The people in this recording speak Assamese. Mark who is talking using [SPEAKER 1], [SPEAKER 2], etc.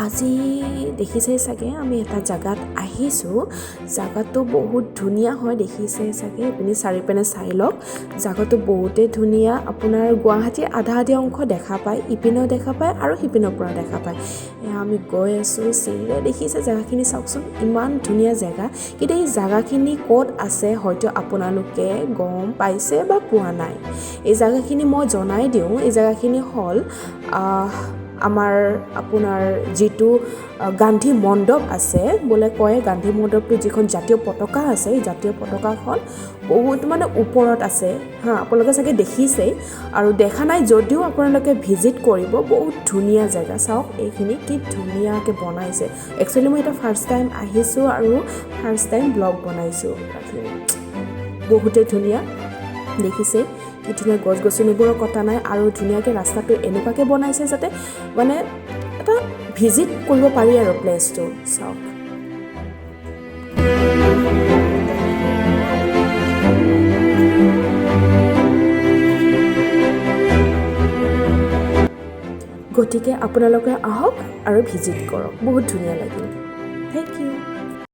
[SPEAKER 1] আজি দেখিছে চাগে আমি এটা জাগাত আহিছোঁ জাগাটো বহুত ধুনীয়া হয় দেখিছে চাগে আপুনি চাৰিপিনে চাই লওক জাগাটো বহুতেই ধুনীয়া আপোনাৰ গুৱাহাটীৰ আধা আধি অংশ দেখা পায় ইপিনেও দেখা পায় আৰু সিপিনৰ পৰা দেখা পায় আমি গৈ আছোঁ চিৰিৰে দেখিছে জাগাখিনি চাওকচোন ইমান ধুনীয়া জাগা কিন্তু এই জাগাখিনি ক'ত আছে হয়তো আপোনালোকে গম পাইছে বা পোৱা নাই এই জাগাখিনি মই জনাই দিওঁ এই জাগাখিনি হ'ল আমাৰ আপোনাৰ যেটো গান্ধী মণ্ডপ আছে বলে কয় গান্ধী মণ্ডপটো যিখন জাতীয় পতাকা আছে এই জাতীয় পতাকাখন বহুত মানে ওপৰত আছে হা আপোনালোকে চাগে দেখিছে আৰু দেখা নাই যদিও আপোনালোকে ভিজিট কৰিব বহুত ধুনীয়া জায়গা চাওক এইখিনি কি ধুনীয়াকৈ বনাইছে একচুৱেলি মই এটা ফাৰ্ষ্ট টাইম আহিছোঁ আৰু ফাৰ্ষ্ট টাইম ব্লগ বনাইছোঁ বহুতে ধুনীয়া দেখিছে কি ধুনীয়া গছ গছনিবোৰৰ কথা নাই আৰু ধুনীয়াকৈ ৰাস্তাটো এনেকুৱাকৈ বনাইছে যাতে মানে এটা ভিজিট কৰিব পাৰি আৰু প্লেচটো চাওক গতিকে আপোনালোকে আহক আৰু ভিজিট কৰক বহুত ধুনীয়া লাগিল